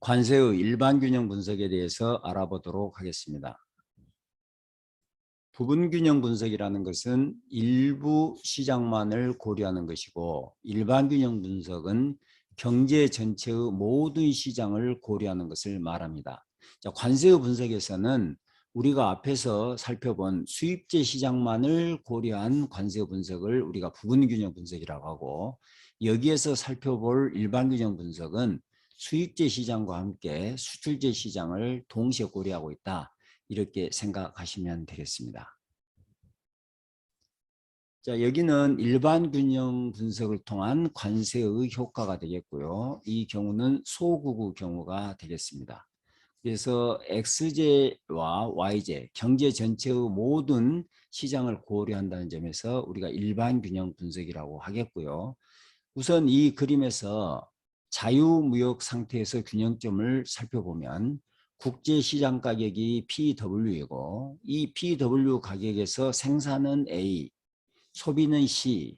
관세의 일반 균형 분석에 대해서 알아보도록 하겠습니다. 부분 균형 분석이라는 것은 일부 시장만을 고려하는 것이고, 일반 균형 분석은 경제 전체의 모든 시장을 고려하는 것을 말합니다. 관세의 분석에서는 우리가 앞에서 살펴본 수입제 시장만을 고려한 관세 분석을 우리가 부분 균형 분석이라고 하고, 여기에서 살펴볼 일반 균형 분석은 수입제 시장과 함께 수출제 시장을 동시에 고려하고 있다, 이렇게 생각하시면 되겠습니다. 자, 여기는 일반 균형 분석을 통한 관세의 효과가 되겠고요. 이 경우는 소국의 경우가 되겠습니다. 그래서 X제와 Y제, 경제 전체의 모든 시장을 고려한다는 점에서 우리가 일반 균형 분석이라고 하겠고요. 우선 이 그림에서 자유무역 상태에서 균형점을 살펴보면 국제시장 가격이 PW이고, 이 PW 가격에서 생산은 A, 소비는 C,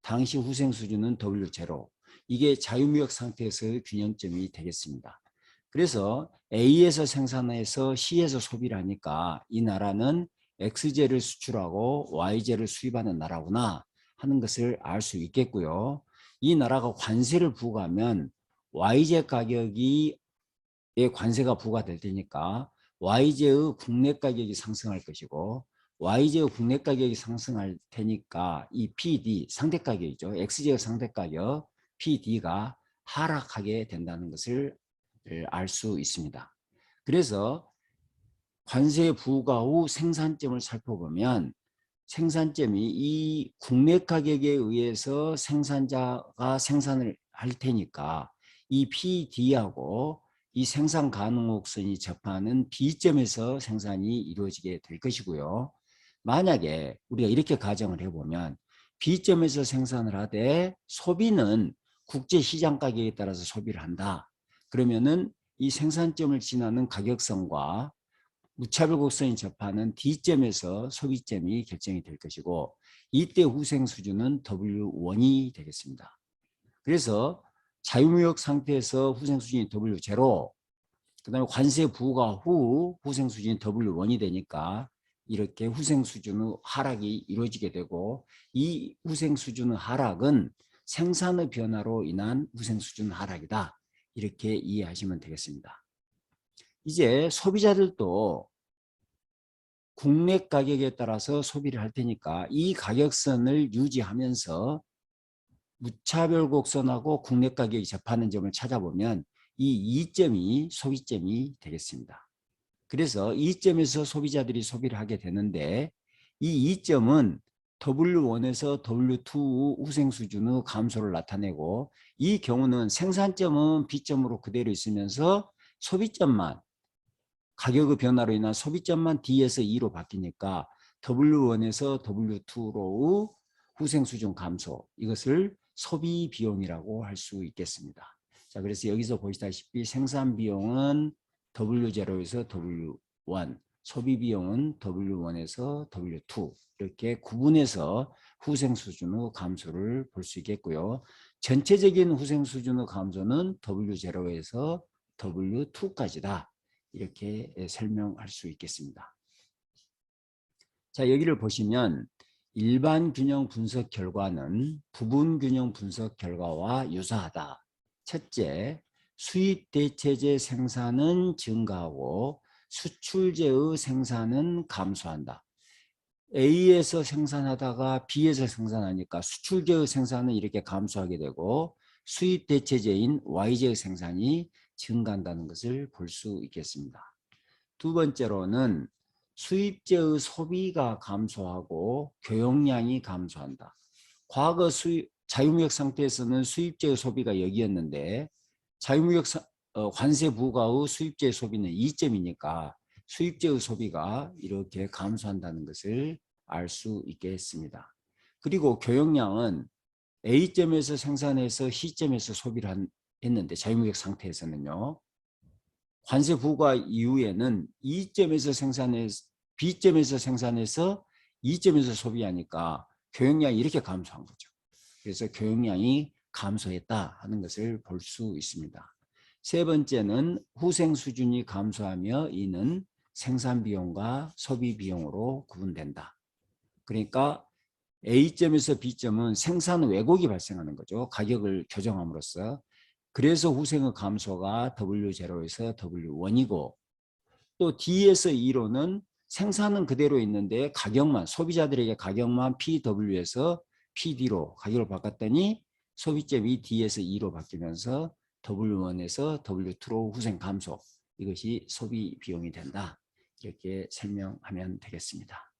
당시 후생 수준은 W0. 이게 자유무역 상태에서의 균형점이 되겠습니다. 그래서 A에서 생산해서 C에서 소비를 하니까 이 나라는 X제를 수출하고 Y제를 수입하는 나라구나 하는 것을 알 수 있겠고요. 이 나라가 관세를 부과하면 Y제 가격이 관세가 부과될 테니까 Y제의 국내 가격이 상승할 것이고, Y제의 국내 가격이 상승할 테니까 이 PD 상대 가격이죠. X제의 상대 가격 PD가 하락하게 된다는 것을 알 수 있습니다. 그래서 관세 부과 후 생산점을 살펴보면 생산점이 이 국내 가격에 의해서 생산자가 생산을 할 테니까 이 PD하고 이 생산 가능곡선이 접하는 B점에서 생산이 이루어지게 될 것이고요. 만약에 우리가 이렇게 가정을 해보면 B점에서 생산을 하되 소비는 국제시장 가격에 따라서 소비를 한다. 그러면은 이 생산점을 지나는 가격선과 무차별 곡선이 접하는 D점에서 소비점이 결정이 될 것이고, 이때 후생 수준은 W1이 되겠습니다. 그래서 자유무역 상태에서 후생 수준이 W0, 그 다음에 관세 부과 후 후생 수준이 W1이 되니까 이렇게 후생 수준의 하락이 이루어지게 되고, 이 후생 수준의 하락은 생산의 변화로 인한 후생 수준 하락이다, 이렇게 이해하시면 되겠습니다. 이제 소비자들도 국내 가격에 따라서 소비를 할 테니까 이 가격선을 유지하면서 무차별 곡선하고 국내 가격이 접하는 점을 찾아보면 이 2점이 소비점이 되겠습니다. 그래서 이 점에서 소비자들이 소비를 하게 되는데, 이 2점은 W1에서 W2 후생 수준의 감소를 나타내고, 이 경우는 생산점은 B점으로 그대로 있으면서 소비점만, 가격의 변화로 인한 소비점만 D에서 E로 바뀌니까 W1에서 W2로 후생 수준 감소, 이것을 소비 비용이라고 할 수 있겠습니다. 자, 그래서 여기서 보시다시피 생산 비용은 W0에서 W1, 소비 비용은 W1에서 W2, 이렇게 구분해서 후생 수준의 감소를 볼 수 있겠고요. 전체적인 후생 수준의 감소는 W0에서 W2까지다, 이렇게 설명할 수 있겠습니다. 자, 여기를 보시면 일반 균형 분석 결과는 부분 균형 분석 결과와 유사하다. 첫째, 수입 대체제 생산은 증가하고 수출제의 생산은 감소한다. A에서 생산하다가 B에서 생산하니까 수출제의 생산은 이렇게 감소하게 되고, 수입 대체제인 Y제의 생산이 증가한다는 것을 볼 수 있겠습니다. 두 번째로는 수입제의 소비가 감소하고 교역량이 감소한다. 과거 자유무역 상태에서는 수입제의 소비가 여기였는데, 자유무역 관세 부과 후 수입제의 소비는 2점이니까 수입제의 소비가 이렇게 감소한다는 것을 알 수 있겠습니다. 그리고 교역량은 A점에서 생산해서 C점에서 소비를 했는데, 자유무역 상태에서는요, 관세 부과 이후에는 B점에서 생산해서 2점에서 소비하니까 교역량이 이렇게 감소한 거죠. 그래서 교역량이 감소했다 하는 것을 볼 수 있습니다. 세 번째는 후생 수준이 감소하며 이는 생산 비용과 소비 비용으로 구분된다. 그러니까 A점에서 B점은 생산 왜곡이 발생하는 거죠. 가격을 교정함으로써. 그래서 후생의 감소가 W0에서 W1이고 또 D에서 E로는 생산은 그대로 있는데 가격만 소비자들에게 가격만 PW에서 PD로 가격을 바꿨더니 소비점이 D에서 E로 바뀌면서 W1에서 W2로 후생 감소 이것이 소비 비용이 된다. 이렇게 설명하면 되겠습니다.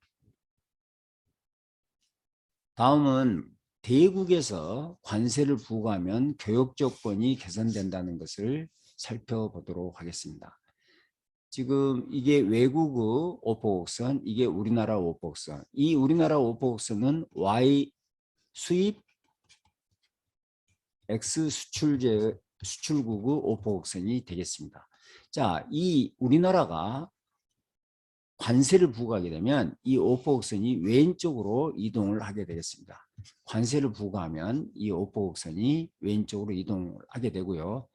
다음은 대국에서 관세를 부과하면 교육 조건이 개선된다는 것을 살펴보도록 하겠습니다. 지금 이게 외국의 오포곡선, 이게 우리나라 오포곡선. 이 우리나라 오포곡선은 Y 수입, X 수출국의 오포곡선이 되겠습니다. 자, 이 우리나라가 관세를 부과하게 되면 이 오포곡선이 왼쪽으로 이동을 하게 되겠습니다. 관세를 부과하면 이 오포곡선이 왼쪽으로 이동을 하게 되고요.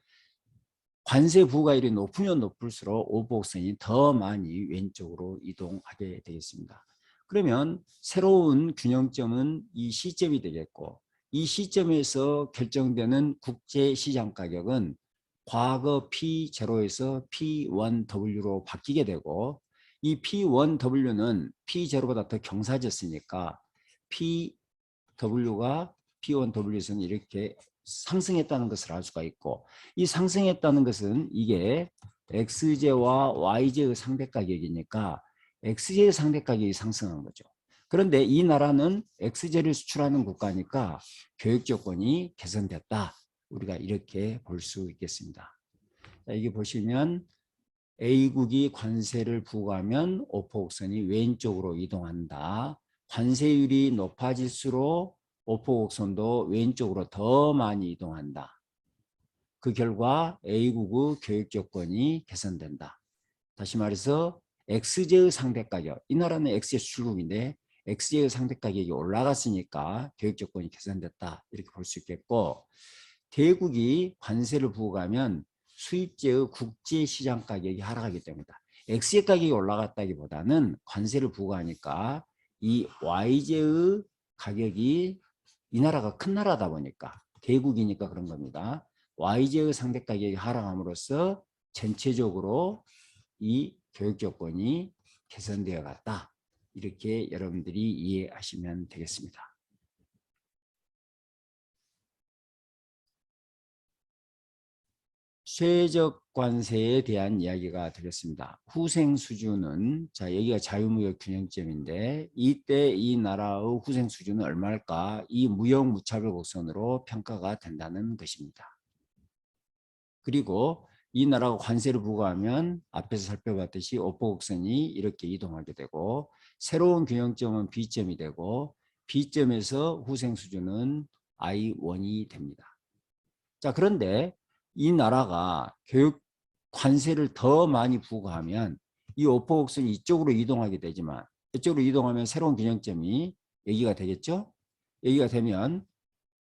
관세 부과율이 높으면 높을수록 오포곡선이 더 많이 왼쪽으로 이동하게 되겠습니다. 그러면 새로운 균형점은 이 시점이 되겠고 이 시점에서 결정되는 국제시장 가격은 과거 P0에서 P1W로 바뀌게 되고 이 P1W는 P0보다 더 경사졌으니까 PW가 P1W에서는 이렇게 상승했다는 것을 알 수가 있고 이 상승했다는 것은 이게 XJ와 YJ의 상대 가격이니까 XJ의 상대 가격이 상승한 거죠. 그런데 이 나라는 XJ를 수출하는 국가니까 교육 조건이 개선됐다. 우리가 이렇게 볼 수 있겠습니다. 자, 이게 보시면 A국이 관세를 부과하면 오포곡선이 왼쪽으로 이동한다. 관세율이 높아질수록 오포곡선도 왼쪽으로 더 많이 이동한다. 그 결과 A국의 교육 조건이 개선된다. 다시 말해서 XJ의 상대 가격, 이 나라는 XJ 수출국인데 XJ의 상대 가격이 올라갔으니까 교육 조건이 개선됐다. 이렇게 볼 수 있겠고 대국이 관세를 부과하면 수입제의 국제시장 가격이 하락하기 때문이다. XJ 가격이 올라갔다기보다는 관세를 부과하니까 이 YJ의 가격이 이 나라가 큰 나라다 보니까 대국이니까 그런 겁니다. YJ의 상대 가격이 하락함으로써 전체적으로 이 교육 조건이 개선되어 갔다. 이렇게 여러분들이 이해하시면 되겠습니다. 최적 관세에 대한 이야기가 되겠습니다. 후생 수준은 자 여기가 자유무역 균형점인데 이때 이 나라의 후생 수준은 얼마일까? 이 무역 무차별 곡선으로 평가가 된다는 것입니다. 그리고 이 나라가 관세를 부과하면 앞에서 살펴봤듯이 오포곡선이 이렇게 이동하게 되고 새로운 균형점은 B점이 되고 B점에서 후생 수준은 I1이 됩니다. 자 그런데 이 나라가 교육 관세를 더 많이 부과하면 이 오포곡선이 이쪽으로 이동하게 되지만 이쪽으로 이동하면 새로운 균형점이 여기가 되겠죠? 여기가 되면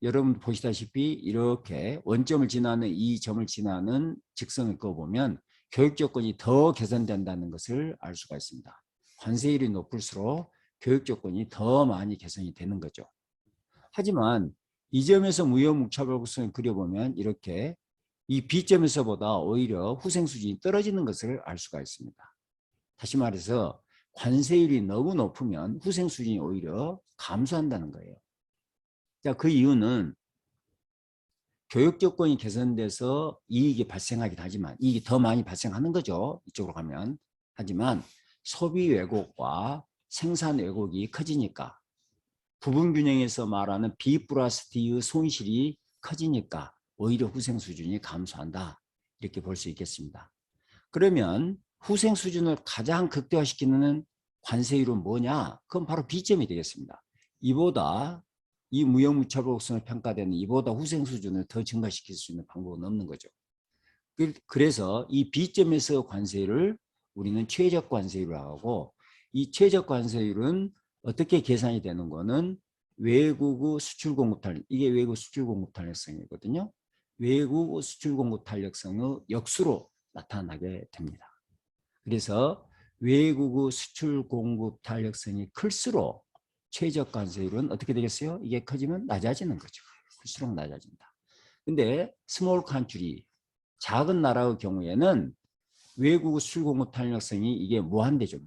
여러분 보시다시피 이렇게 원점을 지나는 이 점을 지나는 직선을 그어보면 교육 조건이 더 개선된다는 것을 알 수가 있습니다. 관세율이 높을수록 교육 조건이 더 많이 개선이 되는 거죠. 하지만 이 점에서 무역무차별 곡선을 그려보면 이렇게 이 B점에서보다 오히려 후생 수준이 떨어지는 것을 알 수가 있습니다. 다시 말해서 관세율이 너무 높으면 후생 수준이 오히려 감소한다는 거예요. 자, 그 이유는 교육 조건이 개선돼서 이익이 발생하긴 하지만 이익이 더 많이 발생하는 거죠. 이쪽으로 가면. 하지만 소비 왜곡과 생산 왜곡이 커지니까 부분 균형에서 말하는 B 플러스 D의 손실이 커지니까 오히려 후생 수준이 감소한다. 이렇게 볼 수 있겠습니다. 그러면 후생 수준을 가장 극대화시키는 관세율은 뭐냐? 그건 바로 B점이 되겠습니다. 이보다 이 무역무차별 곡선을 평가되는 이보다 후생 수준을 더 증가시킬 수 있는 방법은 없는 거죠. 그래서 이 B점에서 관세율을 우리는 최적 관세율이라고 하고 이 최적 관세율은 어떻게 계산이 되는 거는 외국의 수출 공급탄, 이게 외국 수출 공급탄력성이거든요. 외국 수출 공급 탄력성의 역수로 나타나게 됩니다. 그래서 외국 수출 공급 탄력성이 클수록 최적 관세율은 어떻게 되겠어요? 이게 커지면 낮아지는 거죠. 클수록 낮아진다. 근데 스몰 컨트리, 작은 나라의 경우에는 외국 수출 공급 탄력성이 이게 무한대죠.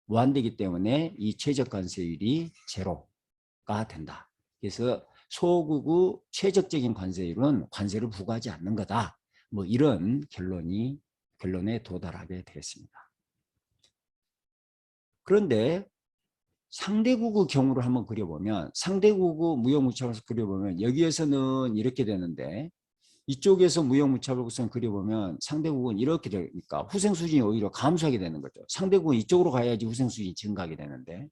무한대이기 때문에 이 최적 관세율이 제로가 된다. 그래서 소국의 최적적인 관세율은 관세를 부과하지 않는 거다. 뭐 이런 결론에 도달하게 되겠습니다. 그런데 상대국의 경우를 한번 그려보면, 상대국의 무역무차별에서 그려보면 여기에서는 이렇게 되는데 이쪽에서 무역무차별구성 그려보면 상대국은 이렇게 되니까 후생수준이 오히려 감소하게 되는 거죠. 상대국은 이쪽으로 가야지 후생수준이 증가하게 되는데,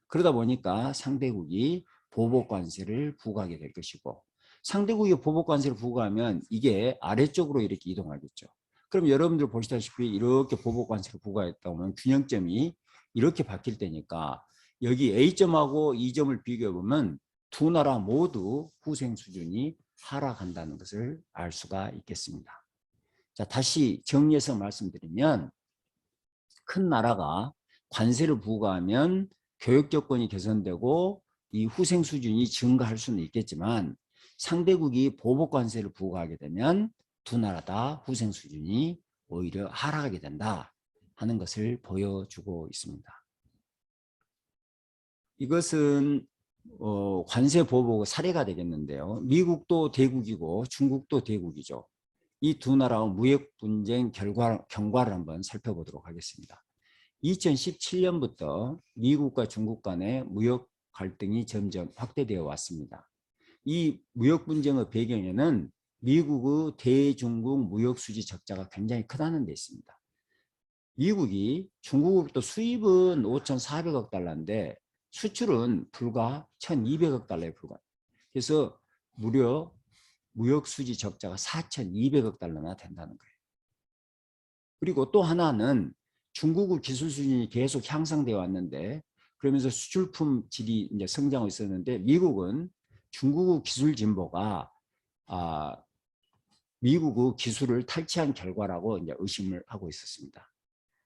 그러다 보니까 상대국이 보복관세를 부과하게 될 것이고, 상대국이 보복관세를 부과하면 이게 아래쪽으로 이렇게 이동하겠죠. 그럼 여러분들 보시다시피 이렇게 보복관세를 부과했다 보면 균형점이 이렇게 바뀔 때니까 여기 A점하고 E점을 비교해보면 두 나라 모두 후생 수준이 하락한다는 것을 알 수가 있겠습니다. 자, 다시 정리해서 말씀드리면, 큰 나라가 관세를 부과하면 교육 조건이 개선되고 이 후생 수준이 증가할 수는 있겠지만, 상대국이 보복 관세를 부과하게 되면 두 나라 다 후생 수준이 오히려 하락하게 된다 하는 것을 보여주고 있습니다. 이것은 관세 보복 사례가 되겠는데요. 미국도 대국이고 중국도 대국이죠. 이 두 나라의 무역 분쟁 경과를 한번 살펴보도록 하겠습니다. 2017년부터 미국과 중국 간의 무역 갈등이 점점 확대되어 왔습니다. 이 무역 분쟁의 배경에는 미국의 대중국 무역 수지 적자가 굉장히 크다는 데 있습니다. 미국이 중국으로부터 수입은 5,400억 달러인데 수출은 불과 1,200억 달러에 불과해요. 그래서 무려 무역 수지 적자가 4,200억 달러나 된다는 거예요. 그리고 또 하나는 중국의 기술 수준이 계속 향상되어 왔는데, 그러면서 수출품 질이 이제 성장하고 있었는데, 미국은 중국의 기술 진보가 미국의 기술을 탈취한 결과라고 이제 의심을 하고 있었습니다.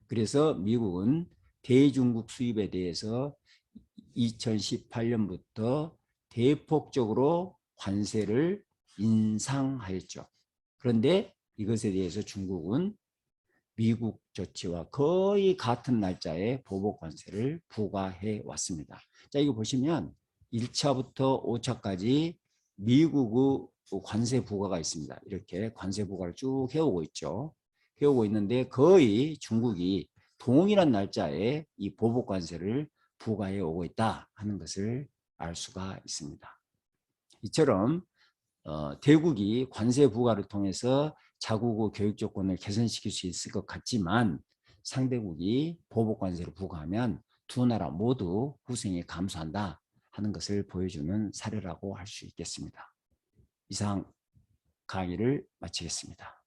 그래서 미국은 대중국 수입에 대해서 2018년부터 대폭적으로 관세를 인상하였죠. 그런데 이것에 대해서 중국은 미국 조치와 거의 같은 날짜에 보복 관세를 부과해 왔습니다. 자, 이거 보시면 1차부터 5차까지 미국의 관세 부과가 있습니다. 이렇게 관세 부과를 쭉 해오고 있죠. 해오고 있는데 거의 중국이 동일한 날짜에 이 보복 관세를 부과해 오고 있다 하는 것을 알 수가 있습니다. 이처럼 대국이 관세 부과를 통해서 자국의 교육 조건을 개선시킬 수 있을 것 같지만, 상대국이 보복 관세를 부과하면 두 나라 모두 후생이 감소한다 하는 것을 보여주는 사례라고 할 수 있겠습니다. 이상 강의를 마치겠습니다.